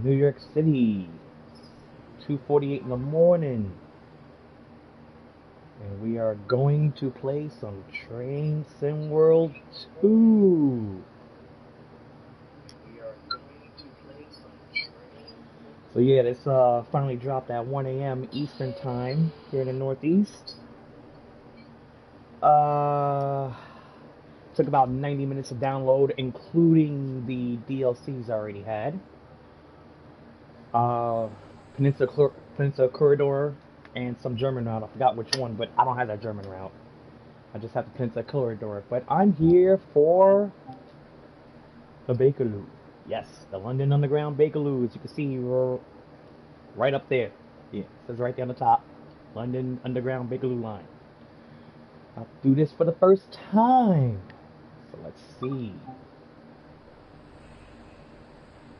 New York City, 2:48 in the morning, and we are going to play some Train Sim World 2. So yeah, this finally dropped at 1 a.m. Eastern Time here in the Northeast. Uh, Took about 90 minutes to download, including the DLCs I already had. Uh, Peninsula Corridor and some German route. I forgot which one, but I don't have that German route. I just have the Peninsula Corridor. But I'm here for the Bakerloo. Yes, the London Underground Bakerloo. As you can see, we're right up there. Yeah, it says right there on the top. London Underground Bakerloo line. I'll do this for the first time. So let's see.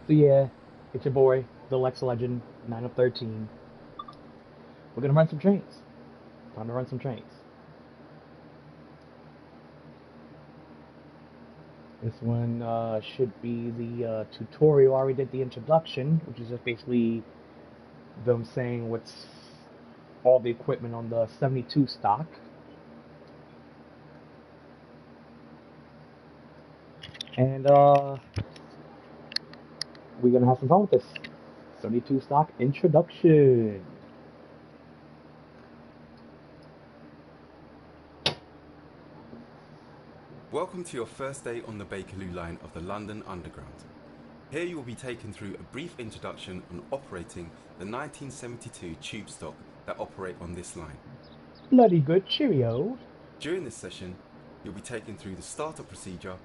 So yeah, it's your boy, the Lex Legend, 9 of 13. We're gonna run some trains. Time to run some trains. This one should be the tutorial. I already did the introduction, which is just basically them saying what's all the equipment on the 72 stock. And we're gonna have some fun with this. 72 stock introduction. Welcome to your first day on the Bakerloo line of the London Underground. Here you will be taken through a brief introduction on operating the 1972 tube stock that operate on this line. Bloody good, cheerio. During this session, you'll be taken through the startup procedure,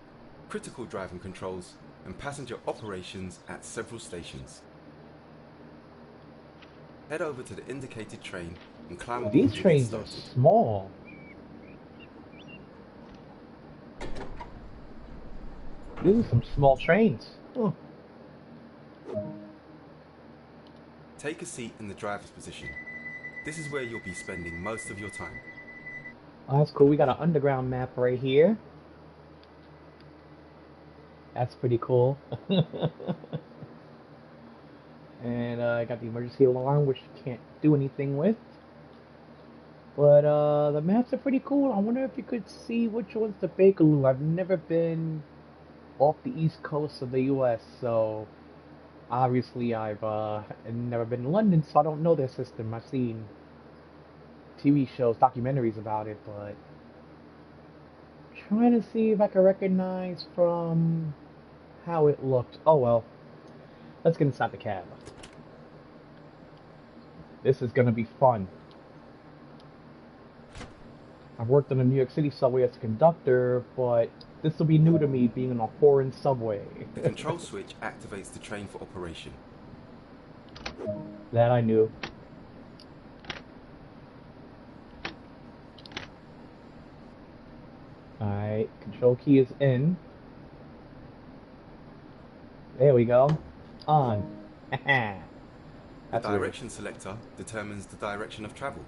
critical driving controls, and passenger operations at several stations. Head over to the indicated train and climb aboard. These trains are small. These are some small trains. Oh. Take a seat in the driver's position. This is where you'll be spending most of your time. Oh, that's cool. We got an underground map right here. That's pretty cool. And I got the emergency alarm, which you can't do anything with. But the maps are pretty cool. I wonder if you could see which one's the Bakerloo. I've never been off the east coast of the U.S., so obviously I've never been to London, so I don't know their system. I've seen TV shows, documentaries about it, but trying to see if I can recognize from how it looked. Oh well, let's get inside the cab. This is gonna be fun. I've worked on the New York City subway as a conductor, but this will be new to me being on a foreign subway. The control switch activates the train for operation. That I knew. Alright, control key is in. There we go. On. The direction selector determines the direction of travel.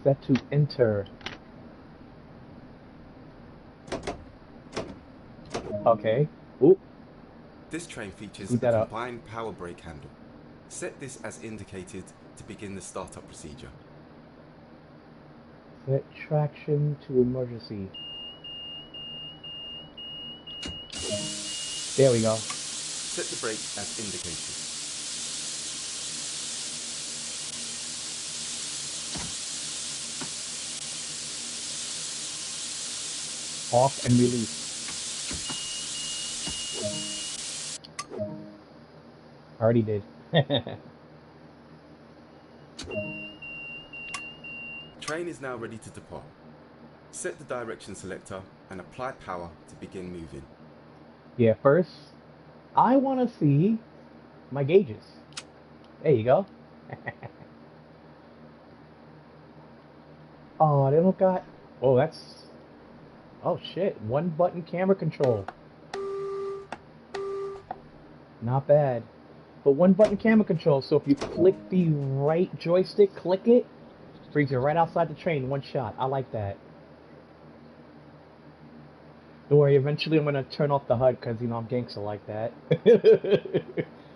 Set to enter. Okay. Oop. This train features a combined power brake handle. Set this as indicated to begin the startup procedure. Set traction to emergency. There we go. Set the brake as indicated. Off and release. Already did. Train is now ready to depart. Set the direction selector and apply power to begin moving. Yeah, first, I want to see my gauges. There you go. Oh, they don't got... Oh, that's... Oh, shit. One button camera control. Not bad. But one button camera control, so if you click the right joystick, click it, brings you right outside the train, one shot. I like that. Don't worry, eventually I'm gonna turn off the HUD because, you know, I'm gangster like that.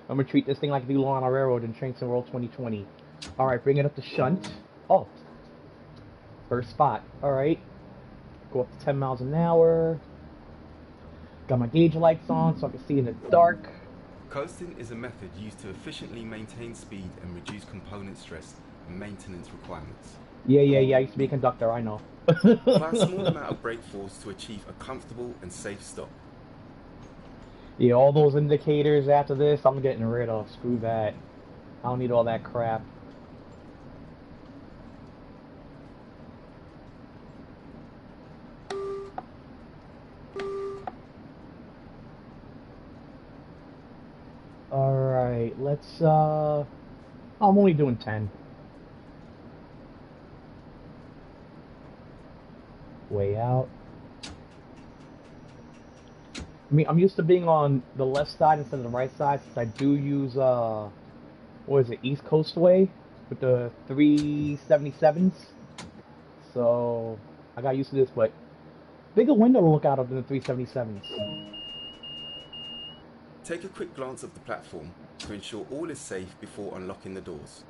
I'm gonna treat this thing like the Long Island Railroad in Trains in World 2020. Alright, bring it up to shunt. Oh, first spot. Alright. Go up to 10 miles an hour. Got my gauge lights on so I can see in the dark. Coasting is a method used to efficiently maintain speed and reduce component stress and maintenance requirements. Yeah, I used to be a conductor, I know. Apply a small amount of brake force to achieve a comfortable and safe stop. Yeah, all those indicators after this, I'm getting rid of. Screw that. I don't need all that crap. Alright, let's, I'm only doing 10. Way out. I mean, I'm used to being on the left side instead of the right side since I do use, what is it, East Coast Way with the 377s. So, I got used to this, but bigger window to look out of than the 377s. Take a quick glance of the platform to ensure all is safe before unlocking the doors.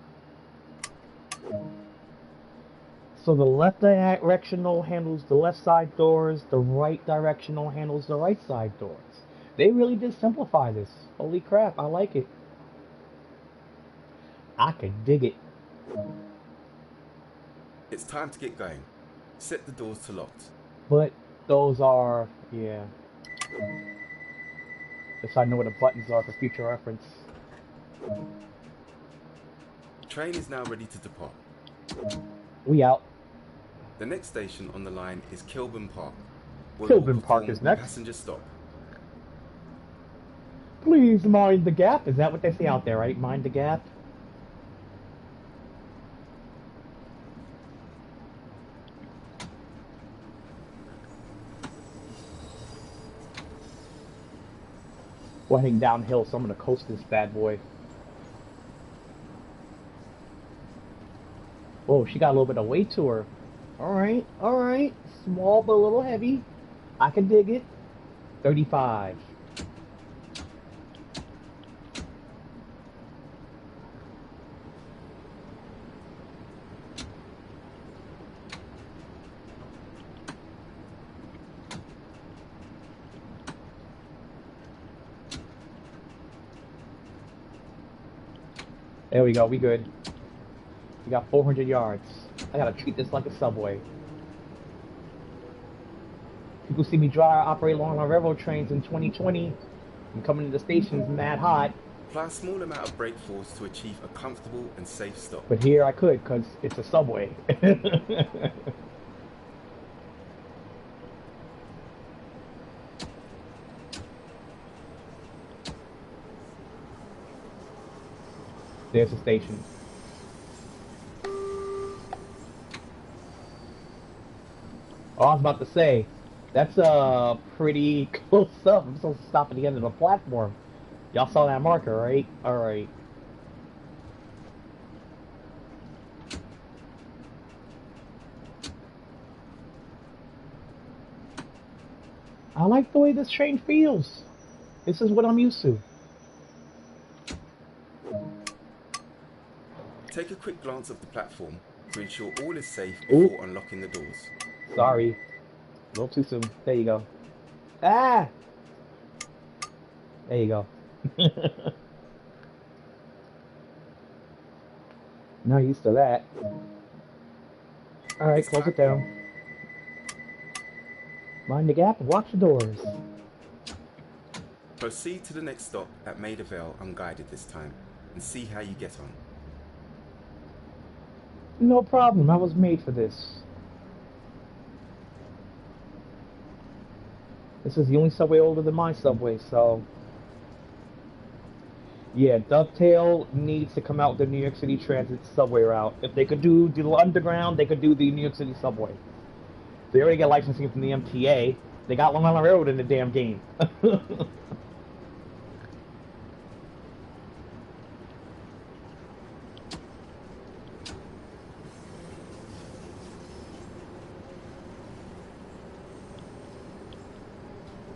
So the left directional handles the left side doors, the right directional handles the right side doors. They really did simplify this. Holy crap, I like it. I can dig it. It's time to get going. Set the doors to locked. But those are, yeah. Just so I know what the buttons are for future reference. The train is now ready to depart. We out. The next station on the line is Kilburn Park, where Kilburn we'll Park is next. Passenger stop. Please mind the gap. Is that what they say out there, right? Mind the gap. We're heading downhill, so I'm gonna coast this bad boy. Oh, she got a little bit of weight to her. Alright, alright. Small but a little heavy. I can dig it. 35. There we go, we good. We got 400 yards. I gotta treat this like a subway. People see me operate along on railroad trains in 2020 and coming to the stations mad hot. Apply a small amount of brake force to achieve a comfortable and safe stop. But here I could, because it's a subway. There's the station. Oh, I was about to say, that's pretty close up. I'm supposed to stop at the end of the platform. Y'all saw that marker, right? Alright. I like the way this train feels. This is what I'm used to. Take a quick glance of the platform to ensure all is safe before unlocking the doors. Sorry. A little too soon. There you go. Ah! There you go. Not used to that. Alright, close it down. Mind the gap, watch the doors. Proceed to the next stop at Maida Vale unguided this time and see how you get on. No problem, I was made for this. This is the only subway older than my subway, so... Yeah, Dovetail needs to come out with the New York City Transit subway route. If they could do the Underground, they could do the New York City subway. They already get licensing from the MTA. They got Long Island Railroad in the damn game.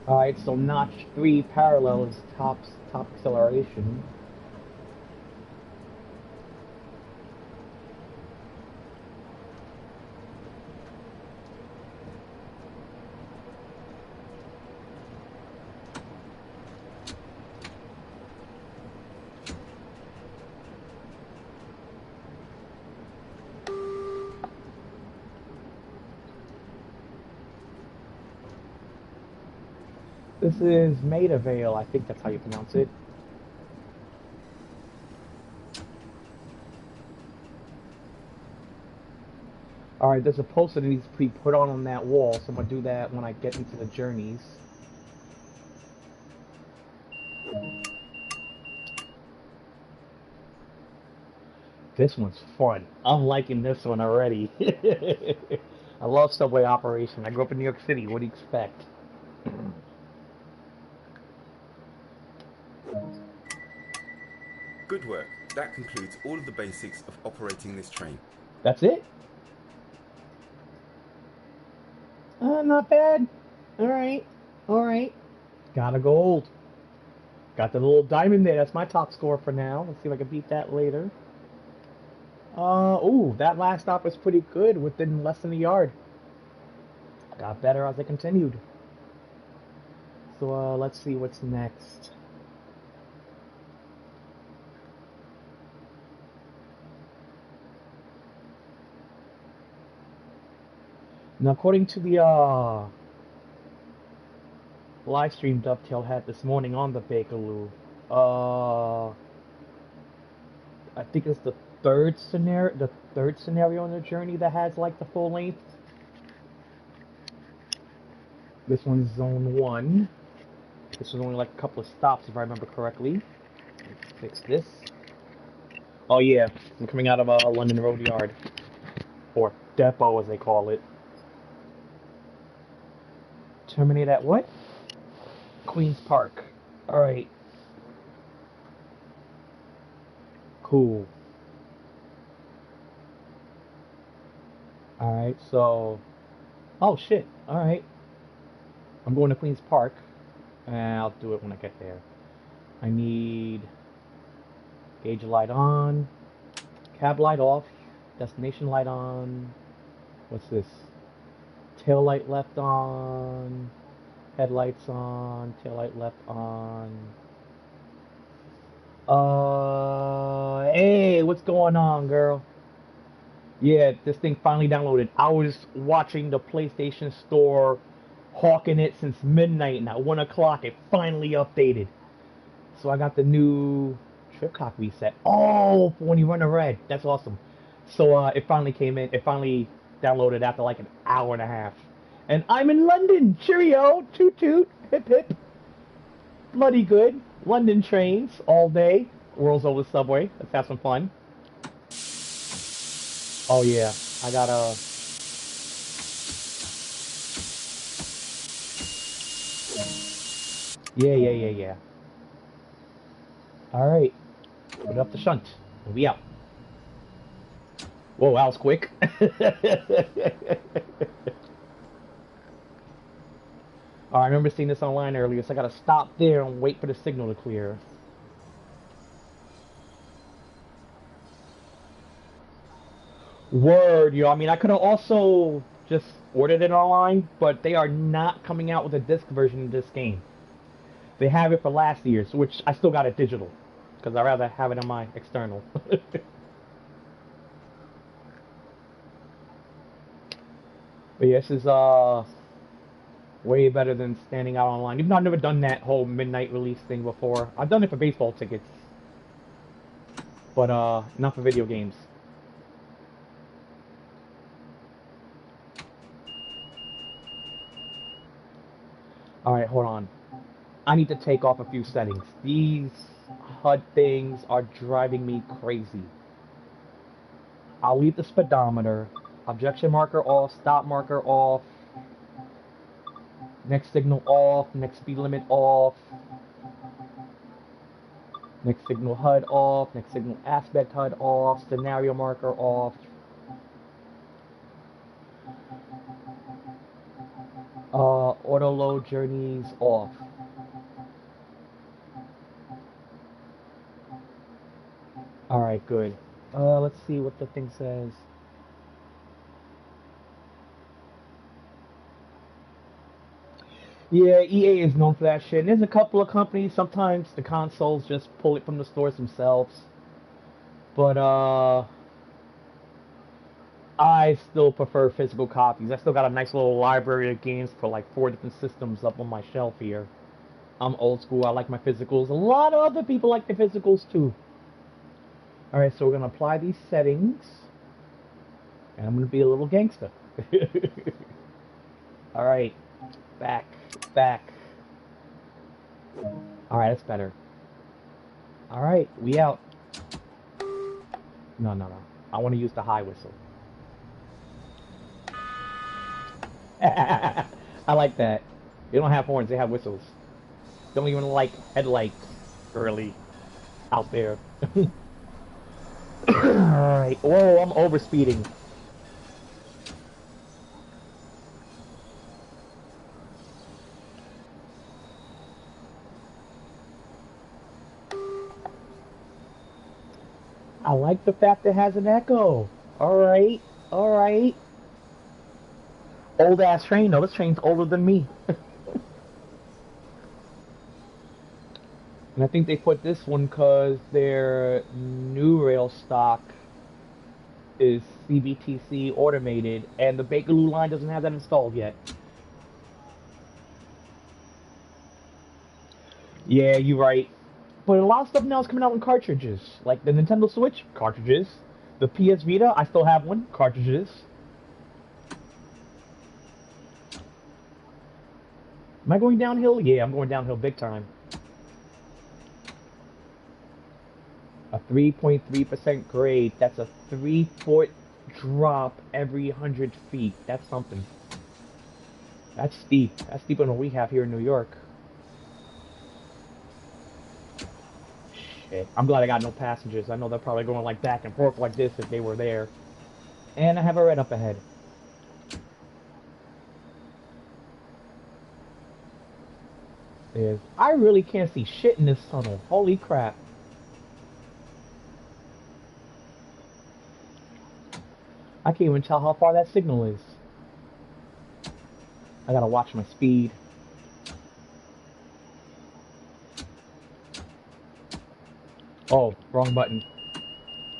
Alright, so notch 3 parallel is top acceleration. This is Maidavale, I think that's how you pronounce it. Alright, there's a poster that needs to be put on that wall, so I'm going to do that when I get into the journeys. This one's fun. I'm liking this one already. I love subway operation. I grew up in New York City. What do you expect? Good work. That concludes all of the basics of operating this train. That's it? Not bad. Alright. Alright. Got a gold. Got the little diamond there. That's my top score for now. Let's see if I can beat that later. Ooh, that last stop was pretty good within less than a yard. Got better as I continued. So, let's see what's next. Now, according to the, live stream Dovetail had this morning on the Bakerloo, I think it's the third scenario in the journey that has, like, the full length. This one's zone 1. This was only like a couple of stops, if I remember correctly. Let's fix this. Oh yeah, I'm coming out of London Road Yard. Or Depot, as they call it. Terminate at what? Queen's Park. Alright. Cool. Alright, so... Oh shit, alright. I'm going to Queen's Park. And I'll do it when I get there. I need... Gauge light on. Cab light off. Destination light on. What's this? Tail light left on. Headlights on. Tail light left on. Hey, what's going on, girl? Yeah, this thing finally downloaded. I was watching the PlayStation Store hawking it since midnight, and at 1 o'clock it finally updated. So I got the new trip clock reset. Oh, for when you run a red. That's awesome. So it finally came in. It finally downloaded after like an hour and a half. And I'm in London. Cheerio. Toot toot. Hip hip. Bloody good. London trains all day. World's oldest subway. Let's have some fun. Oh yeah. I got a... Yeah. Alright. Put up the shunt. And we out. Whoa, that was quick. I remember seeing this online earlier, so I gotta stop there and wait for the signal to clear. Word, yo. I mean, I could have also just ordered it online, but they are not coming out with a disc version of this game. They have it for last year's, which I still got it digital, because I'd rather have it on my external. But yeah, this is way better than standing out online. Even though I've never done that whole midnight release thing before. I've done it for baseball tickets, but not for video games. Alright, hold on. I need to take off a few settings. These HUD things are driving me crazy. I'll leave the speedometer. Objection marker off, stop marker off. Next signal off, next speed limit off. Next signal HUD off, next signal aspect HUD off, scenario marker off. Auto load journeys off. Alright, good. Let's see what the thing says. Yeah, EA is known for that shit. And there's a couple of companies, sometimes the consoles just pull it from the stores themselves. But, I still prefer physical copies. I still got a nice little library of games for like 4 different systems up on my shelf here. I'm old school. I like my physicals. A lot of other people like the physicals too. Alright, so we're going to apply these settings. And I'm going to be a little gangster. Alright, back. Alright, that's better. Alright, we out. No. I want to use the high whistle. I like that. They don't have horns, they have whistles. Don't even like headlights, really, out there. Alright. Whoa, I'm overspeeding. I like the fact it has an echo. Alright. Old ass train though, this train's older than me. And I think they put this one because their new rail stock is CBTC automated, and the Bakerloo line doesn't have that installed yet. Yeah, you're right. But a lot of stuff now is coming out in cartridges. Like the Nintendo Switch, cartridges. The PS Vita, I still have one, cartridges. Am I going downhill? Yeah, I'm going downhill big time. A 3.3% grade. That's a 3-foot drop every 100 feet. That's something. That's steep. That's steeper than what we have here in New York. Shit. I'm glad I got no passengers. I know they're probably going like back and forth like this if they were there. And I have a red up ahead. I really can't see shit in this tunnel. Holy crap. I can't even tell how far that signal is. I gotta watch my speed. Oh, wrong button.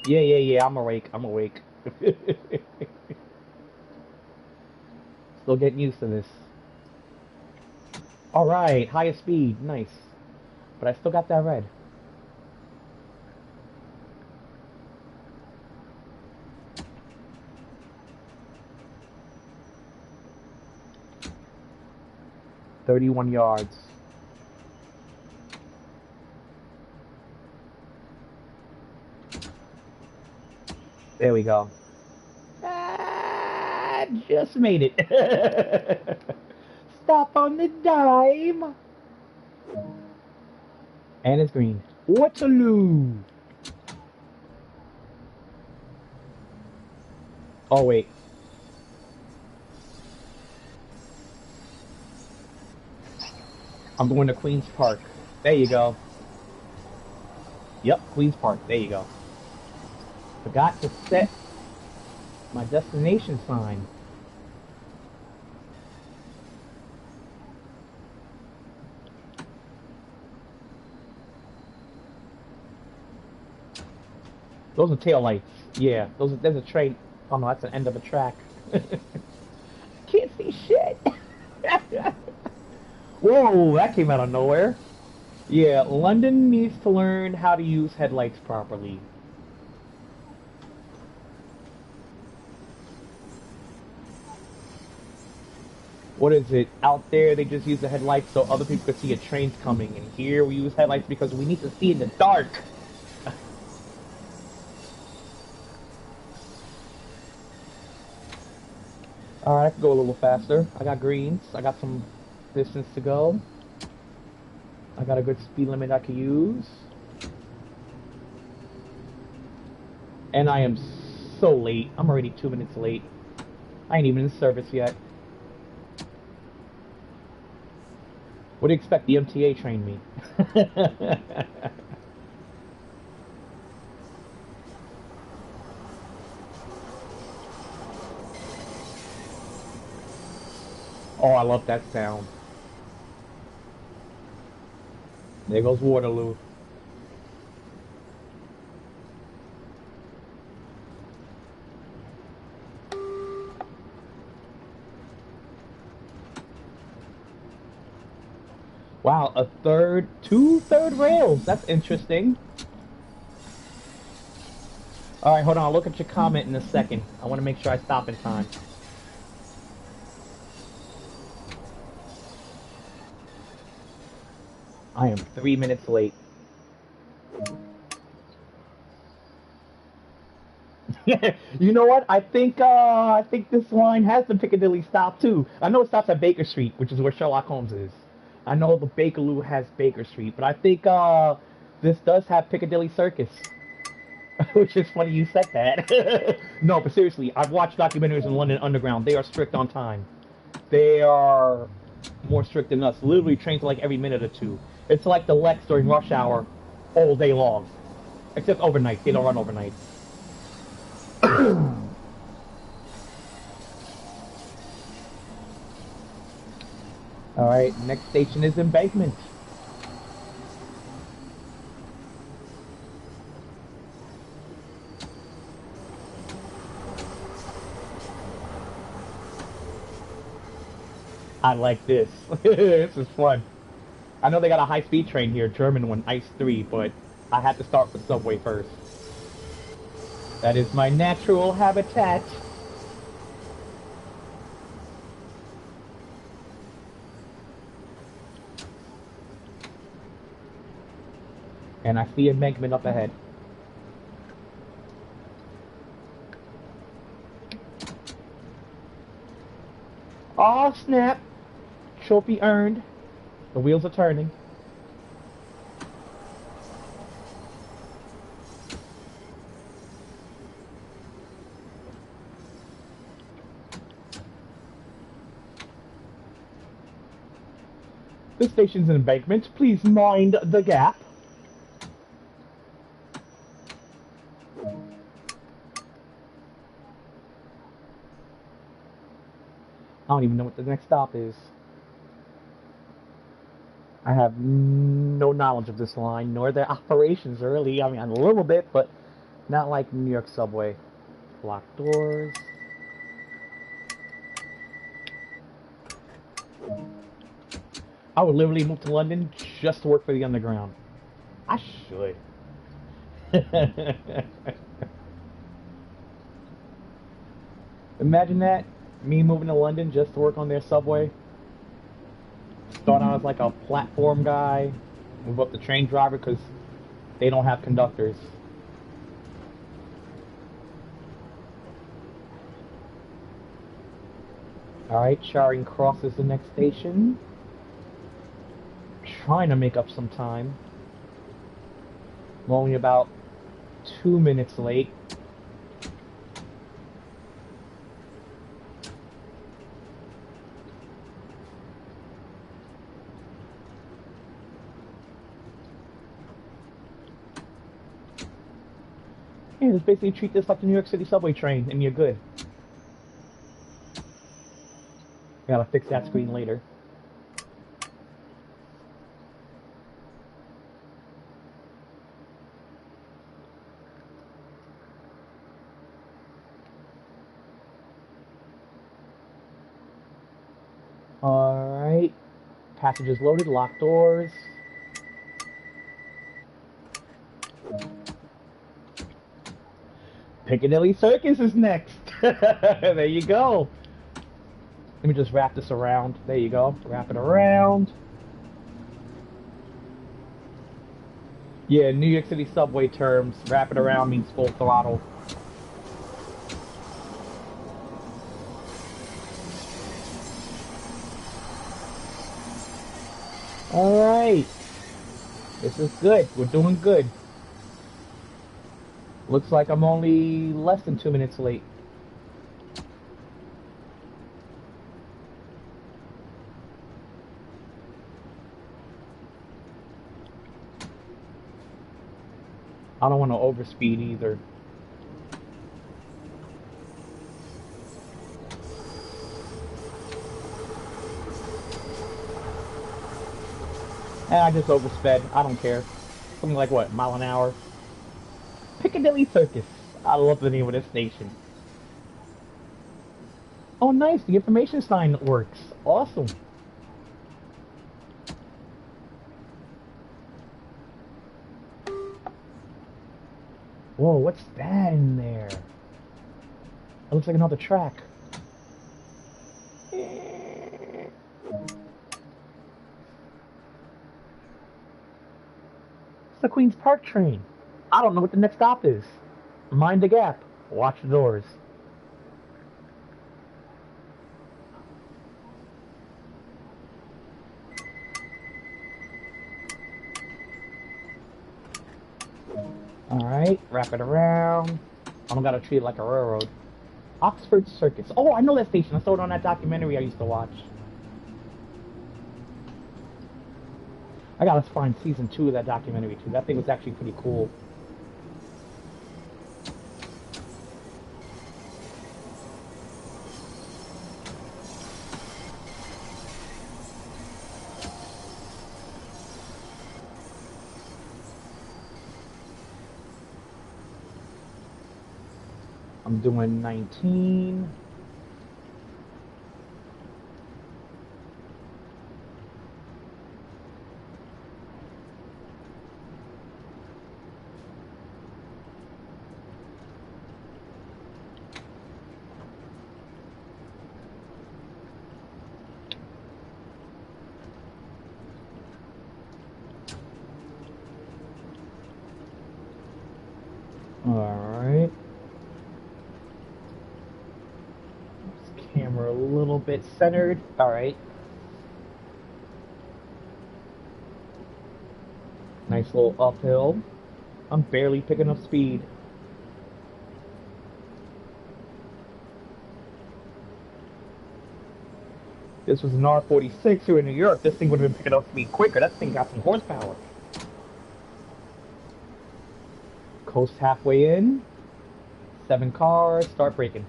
Yeah, I'm awake. Still getting used to this. Alright, highest speed, nice. But I still got that red. "31 yards. There we go. Ah, just made it. Stop on the dime. And it's green. Waterloo. Oh, wait. I'm going to Queen's Park. There you go. Yep, Queen's Park. There you go. Forgot to set my destination sign. Those are taillights. Yeah, there's a train. Oh no, that's the end of a track. Can't see shit. Whoa, that came out of nowhere. Yeah, London needs to learn how to use headlights properly. What is it? Out there, they just use the headlights so other people can see a train's coming. And here, we use headlights because we need to see in the dark. Alright, I can go a little faster. I got greens. I got some distance to go. I got a good speed limit I can use. And I am so late. I'm already 2 minutes late. I ain't even in service yet. What do you expect? The MTA trained me. Oh, I love that sound. There goes Waterloo. Wow, two third rails. That's interesting. All right, hold on. I'll look at your comment in a second. I want to make sure I stop in time. I am 3 minutes late. You know what? I think this line has the Piccadilly stop too. I know it stops at Baker Street, which is where Sherlock Holmes is. I know the Bakerloo has Baker Street, but I think this does have Piccadilly Circus. Which is funny you said that. No, but seriously, I've watched documentaries in London Underground. They are strict on time. They are more strict than us. Literally trains like every minute or two. It's like the Lex during rush hour all day long. Except overnight. They don't run overnight. Alright, next station is Embankment. I like this. This is fun. I know they got a high-speed train here, German one, Ice 3, but I had to start with Subway first. That is my natural habitat. And I see Embankment up ahead. Oh snap! Trophy earned. The wheels are turning. This station's an Embankment. Please mind the gap. I don't even know what the next stop is. I have no knowledge of this line, nor their operations, really. I mean, a little bit, but not like New York subway. Locked doors. I would literally move to London just to work for the Underground. I should. Imagine that. Me moving to London just to work on their subway. Start out as like a platform guy. Move up to train driver because they don't have conductors. Alright, Charing Cross is the next station. Trying to make up some time. I'm only about 2 minutes late. Yeah, just basically treat this like the New York City subway train and you're good. I gotta fix that screen later. Alright. Passengers loaded, locked doors. Piccadilly Circus is next. There you go. Let me just wrap this around. There you go. Wrap it around. Yeah, New York City subway terms. Wrap it around means full throttle. Alright. This is good. We're doing good. Looks like I'm only less than 2 minutes late. I don't want to overspeed either. And I just oversped. I don't care. Something like what, mile an hour? Piccadilly Circus. I love the name of this station. Oh, nice. The information sign works. Awesome. Whoa, what's that in there? It looks like another track. It's the Queen's Park train. I don't know what the next stop is. Mind the gap. Watch the doors. Alright, wrap it around. I don't gotta treat it like a railroad. Oxford Circus. Oh, I know that station. I saw it on that documentary I used to watch. I gotta find season 2 of that documentary too. That thing was actually pretty cool. I'm doing 19. Alright. Camera a little bit centered. Alright. Nice little uphill. I'm barely picking up speed. This was an R46 here in New York. This thing would have been picking up speed quicker. That thing got some horsepower. Coast halfway in. 7 cars. Start braking.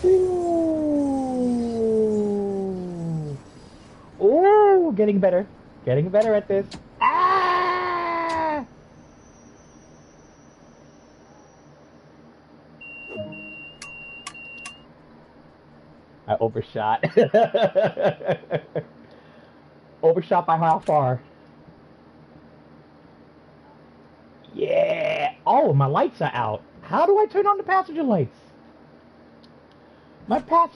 Ooh. Ooh, getting better. Getting better at this. Ah! I overshot. Overshot by how far? Yeah. Oh, my lights are out. How do I turn on the passenger lights?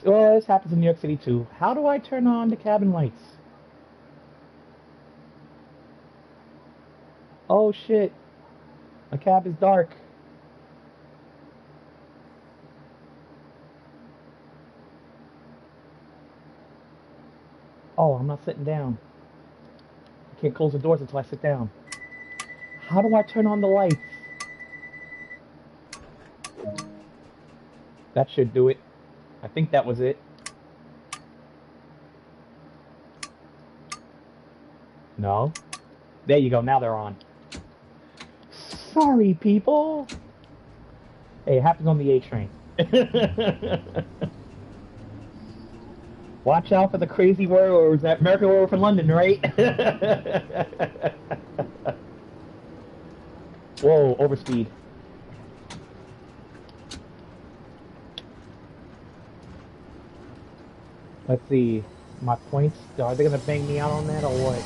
Oh, this happens in New York City too. How do I turn on the cabin lights? Oh shit. My cab is dark. Oh, I'm not sitting down. I can't close the doors until I sit down. How do I turn on the lights? That should do it. I think that was it. No. There you go. Now they're on. Sorry, people. Hey, it happens on the A train. Watch out for the crazy words that American Werewolf in London, right? Whoa, overspeed. Let's see. My points, are they going to bang me out on that or what?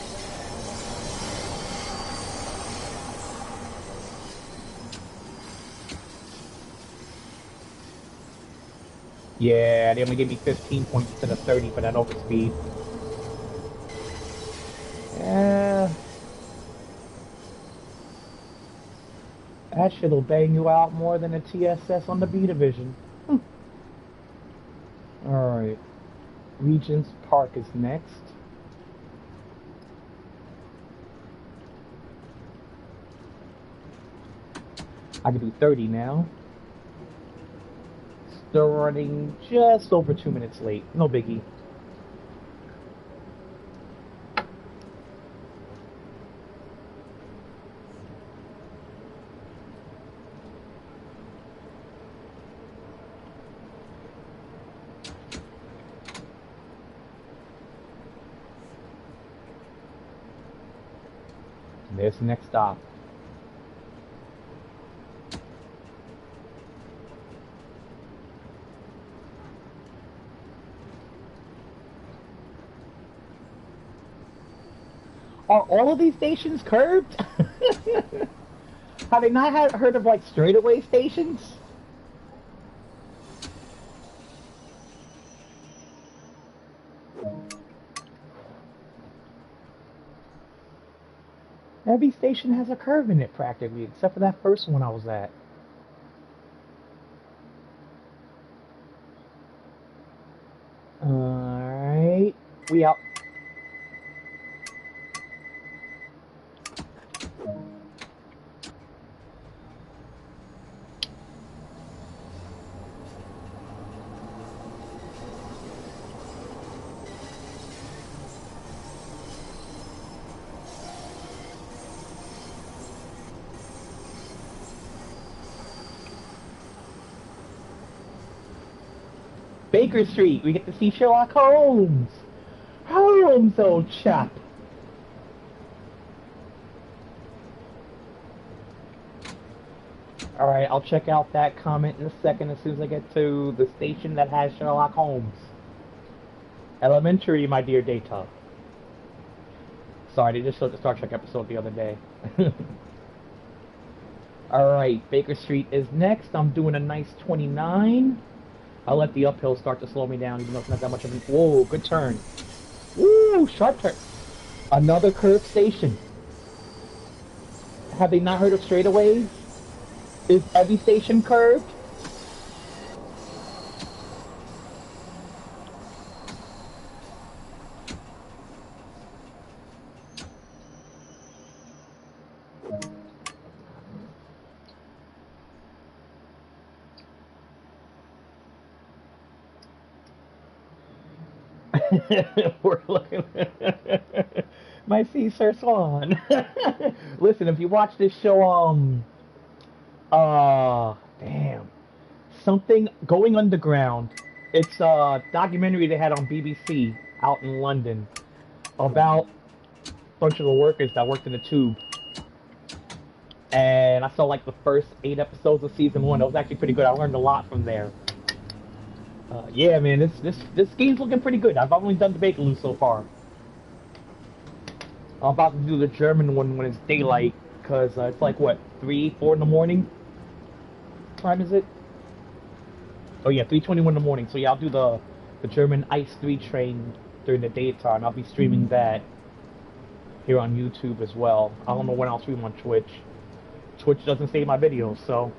Yeah, they only gave me 15 points instead of 30 for that overspeed. Yeah. That shit'll bang you out more than a TSS on the B division. Alright. Regent's Park is next. I can do 30 now. Still running just over 2 minutes late. No biggie. There's the next stop. Are all of these stations curved? Have they not heard of like straightaway stations? Every station has a curve in it practically, except for that first one I was at. Alright, we out. Baker Street, we get to see Sherlock Holmes! Holmes, old chap! Alright, I'll check out that comment in a second as soon as I get to the station that has Sherlock Holmes. Elementary, my dear Data. Sorry, they just showed the Star Trek episode the other day. Alright, Baker Street is next. I'm doing a nice 29. I'll let the uphill start to slow me down, even though it's not that much of a... Whoa, good turn. Woo, sharp turn. Another curved station. Have they not heard of straightaways? Is every station curved? We're looking my sea Sir Swan. Listen, if you watch this show, damn, something going underground. It's a documentary they had on BBC out in London about a bunch of the workers that worked in the tube. And I saw like the first 8 episodes of season 1. It was actually pretty good. I learned a lot from there. Yeah, man, this game's looking pretty good. I've only done the Bakerloo so far. I'm about to do the German one when it's daylight, because it's like, what, 3, 4 in the morning? What time is it? Oh yeah, 3:21 in the morning. So yeah, I'll do the German Ice 3 train during the daytime. I'll be streaming that here on YouTube as well. I don't know when I'll stream on Twitch. Twitch doesn't save my videos, so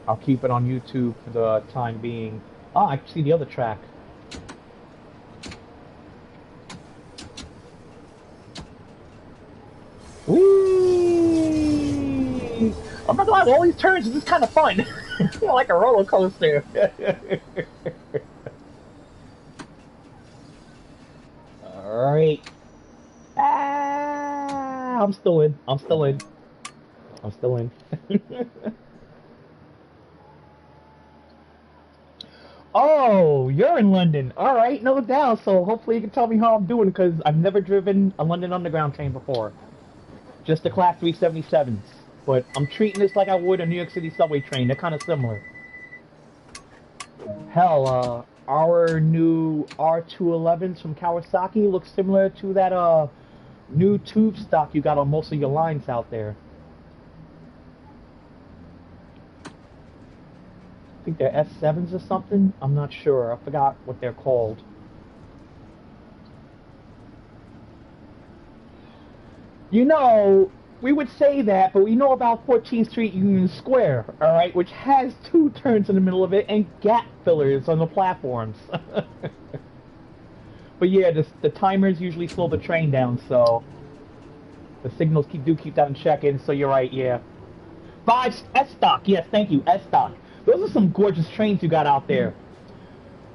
I'll keep it on YouTube for the time being. Ah, I can see the other track. Whee! I'm not gonna lie, all these turns is just kind of fun. Like a roller coaster. Alright. Ah, I'm still in. I'm still in. I'm still in. Oh, you're in London. Alright, no doubt. So hopefully you can tell me how I'm doing, because I've never driven a London Underground train before. Just the Class 377s. But I'm treating this like I would a New York City subway train. They're kind of similar. Hell, our new R211s from Kawasaki look similar to that new tube stock you got on most of your lines out there. I think they're S7s or something. I'm not sure. I forgot what they're called. You know, we would say that, but we know about 14th Street Union Square, alright, which has 2 turns in the middle of it and gap fillers on the platforms. But yeah, the timers usually slow the train down, so the signals do keep that in check. And so you're right, yeah. 5 S-Stock, yes, thank you, S-Stock. Those are some gorgeous trains you got out there.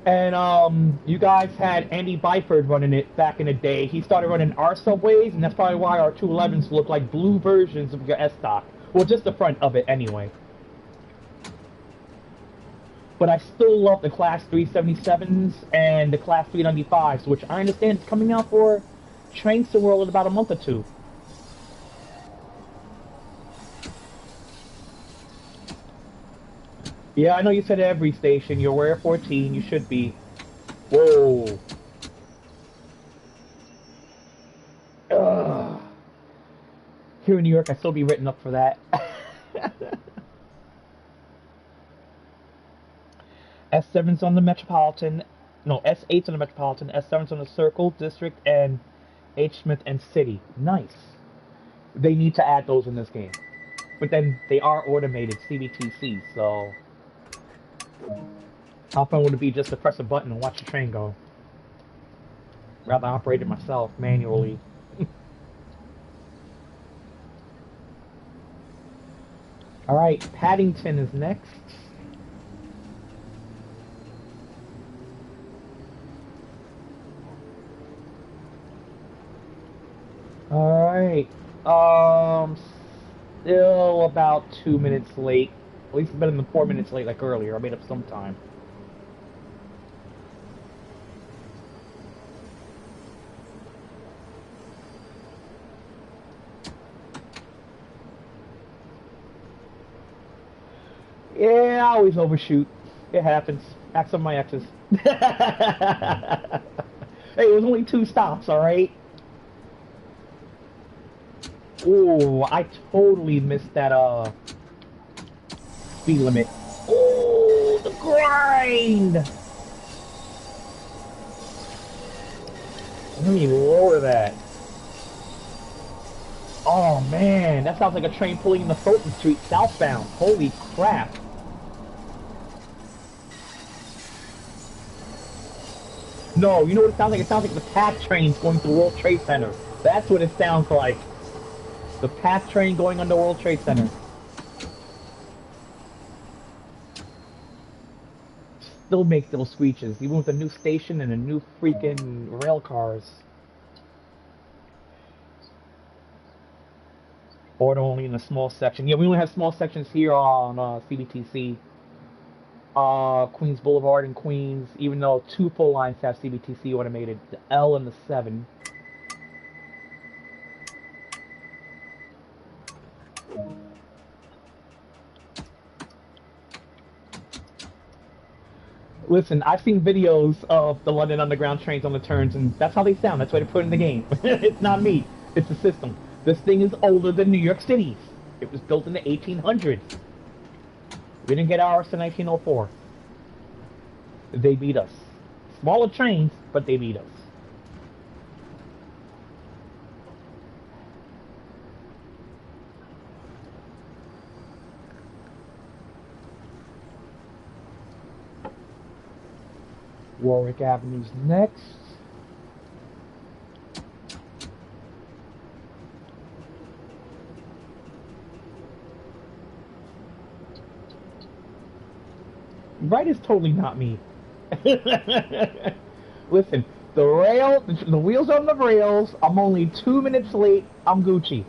And you guys had Andy Byford running it back in the day. He started running our subways, and that's probably why our 211s look like blue versions of your S-Stock. Well, just the front of it anyway. But I still love the Class 377s and the Class 395s, which I understand is coming out for Trains to World in about a month or two. Yeah, I know you said every station. You're aware 14. You should be. Whoa. Ugh. Here in New York, I still be written up for that. S7's on the Metropolitan. No, S8's on the Metropolitan. S7's on the Circle, District, and H. Smith and City. Nice. They need to add those in this game. But then they are automated CBTC, so how fun would it be just to press a button and watch the train go? Rather operate it myself manually. Alright, Paddington is next. Alright. Still about 2 minutes late. At least better than 4 minutes late like earlier. I made up some time. Yeah, I always overshoot. It happens. Ask some of my exes. Hey, it was only 2 stops, alright? Ooh, I totally missed that, speed limit. Ooh, the grind! Let me lower that. Oh man, that sounds like a train pulling in the Fulton Street southbound. Holy crap. No, you know what it sounds like? It sounds like the PATH train's going to the World Trade Center. That's what it sounds like. The PATH train going on the World Trade Center. Still make those screeches, even with a new station and a new freaking rail cars. Order only in a small section. Yeah, we only have small sections here on CBTC. Queens Boulevard and Queens, even though 2 full lines have CBTC automated, the L and the 7. Listen, I've seen videos of the London Underground trains on the turns, and that's how they sound. That's why they put it in the game. It's not me. It's the system. This thing is older than New York City's. It was built in the 1800s. We didn't get ours to 1904. They beat us. Smaller trains, but they beat us. Warwick Avenue's next. Right is totally not me. Listen, the wheels on the rails, I'm only 2 minutes late, I'm Gucci.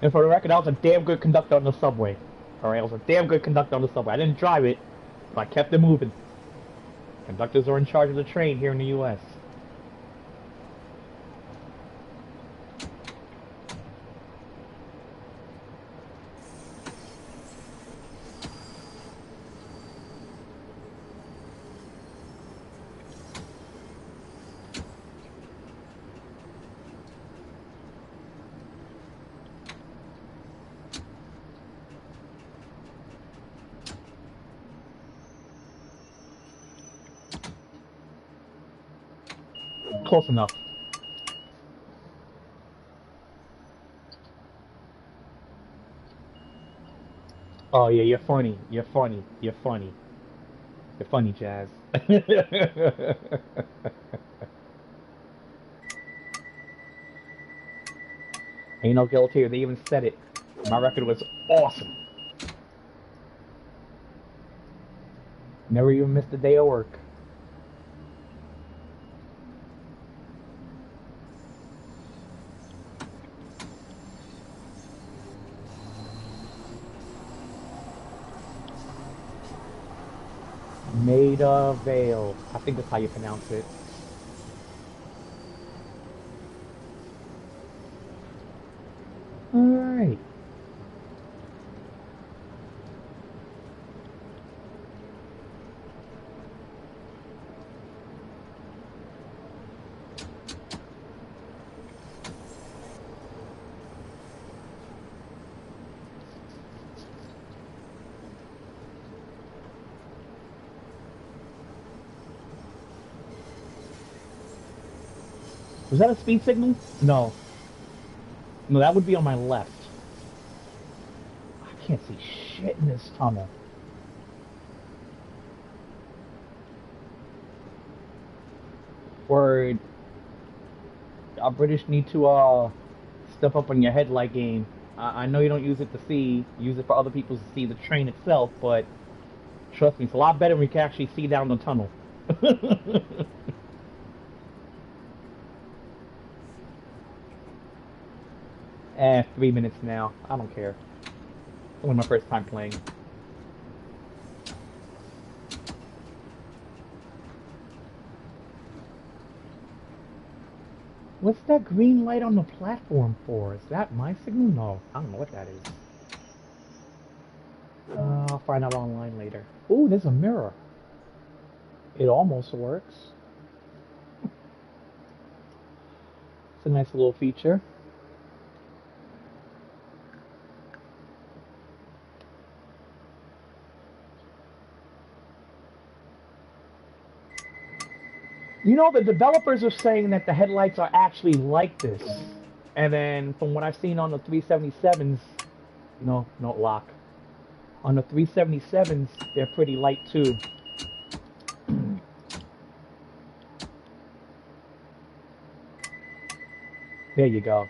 And for the record, I was a damn good conductor on the subway. Alright, I was a damn good conductor on the subway. I didn't drive it, but I kept it moving. Conductors are in charge of the train here in the US. Close enough. Oh yeah, you're funny. You're funny. You're funny. You're funny, Jazz. Ain't no guilt here. They even said it. My record was awesome. Never even missed a day of work. Maida Vale. I think that's how you pronounce it. Alright. Was that a speed signal? No. No, that would be on my left. I can't see shit in this tunnel. Word. British need to step up on your headlight game. I know you don't use it to see, use it for other people to see the train itself, but trust me, it's a lot better when you can actually see down the tunnel. 3 minutes now. I don't care. It's only my first time playing. What's that green light on the platform for? Is that my signal? No, I don't know what that is. I'll find out online later. Ooh, there's a mirror. It almost works. It's a nice little feature. You know, the developers are saying that the headlights are actually like this. And then from what I've seen on the 377s, no lock. On the 377s, they're pretty light too. There you go.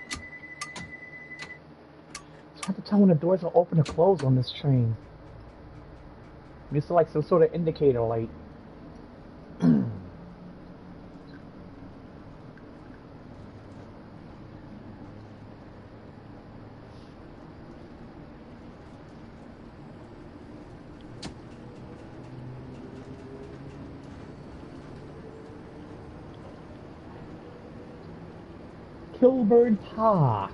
It's hard to tell when the doors are open or closed on this train. It's like some sort of indicator light. Kilburn Park.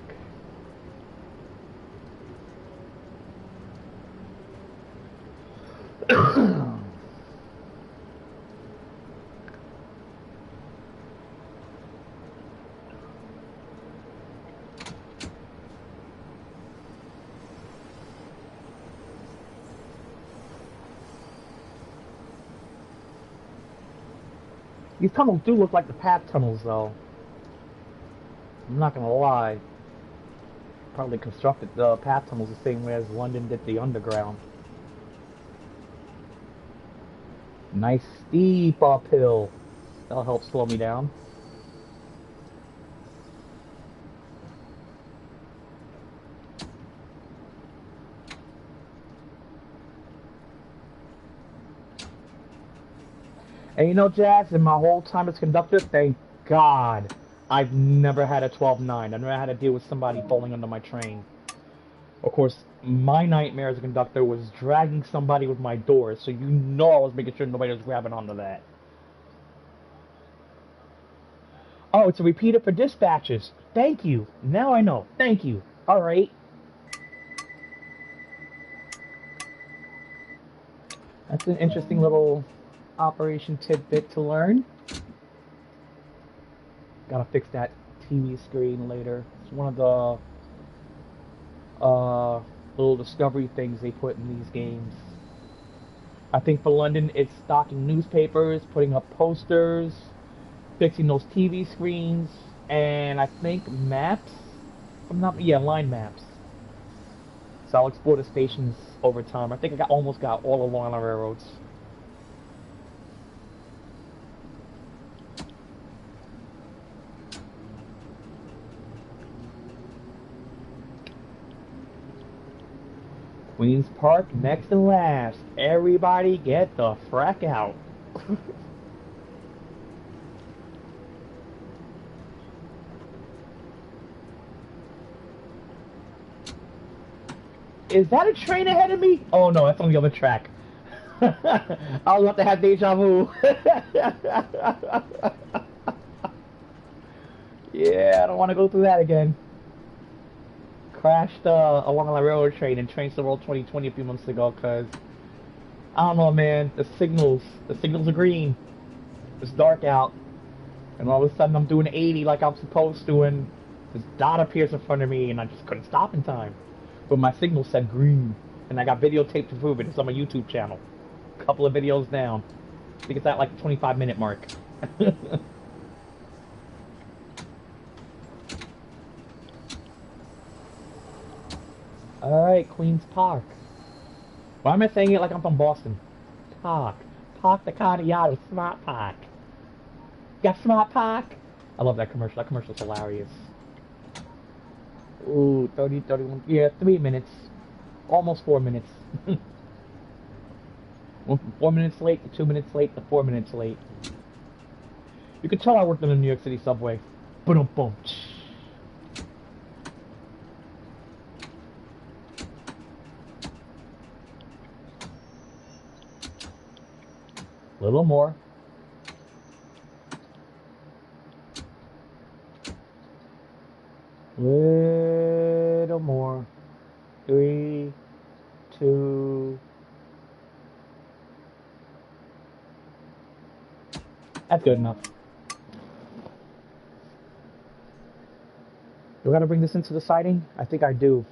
These tunnels do look like the path tunnels, though. I'm not gonna lie. Probably constructed the path tunnels the same way as London did the underground. Nice steep uphill. That'll help slow me down. And you know, Jazz, in my whole time as conductor, thank God, I've never had a 12-9. I've never had to deal with somebody falling under my train. Of course, my nightmare as a conductor was dragging somebody with my doors, so you know I was making sure nobody was grabbing onto that. Oh, it's a repeater for dispatches. Thank you. Now I know. Thank you. Alright. That's an interesting little operation tidbit to learn. Gotta fix that TV screen later. It's one of the little discovery things they put in these games. I think for London, it's stocking newspapers, putting up posters, fixing those TV screens, and I think maps. Line maps. So I'll explore the stations over time. I think I almost got all along the railroads. Queen's Park, next and last. Everybody get the frack out. Is that a train ahead of me? Oh no, that's on the other track. I was about to have deja vu. Yeah, I don't want to go through that again. Crashed along a railroad train in Train to World 2020 a few months ago because I don't know, man. The signals are green. It's dark out, and all of a sudden I'm doing 80 like I'm supposed to, and this dot appears in front of me, and I just couldn't stop in time. But my signal said green, and I got videotape to prove it. It's on my YouTube channel. A couple of videos down. I think it's at like the 25-minute mark. Alright, Queen's Park. Why am I saying it like I'm from Boston? Park. Park the car yard, Smart Park. Got Smart Park? I love that commercial. That commercial's hilarious. Ooh, 30, 31. Yeah, 3 minutes. Almost 4 minutes. Went from 4 minutes late to 2 minutes late to 4 minutes late. You could tell I worked in the New York City subway. Boom, boom. Little more. Little more. 3, 2. That's good enough. Do I gotta bring this into the siding? I think I do.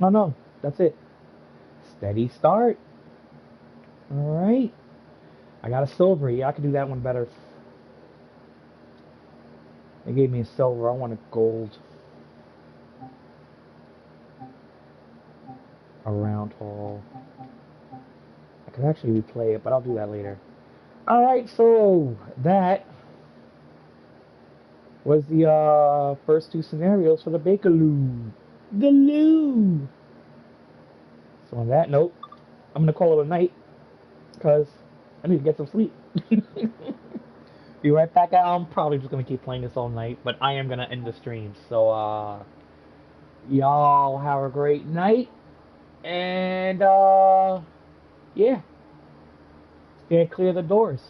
Oh no, that's it. Steady start. Alright. I got a silver. Yeah, I can do that one better. They gave me a silver. I want a gold. A round hole. I could actually replay it, but I'll do that later. Alright, so that was the first two scenarios for the Bakerloo. Galoo! So on that note, I'm gonna call it a night because I need to get some sleep. Be right back. I'm probably just gonna keep playing this all night, but I am gonna end the stream. So y'all have a great night, and yeah, stay clear of the doors.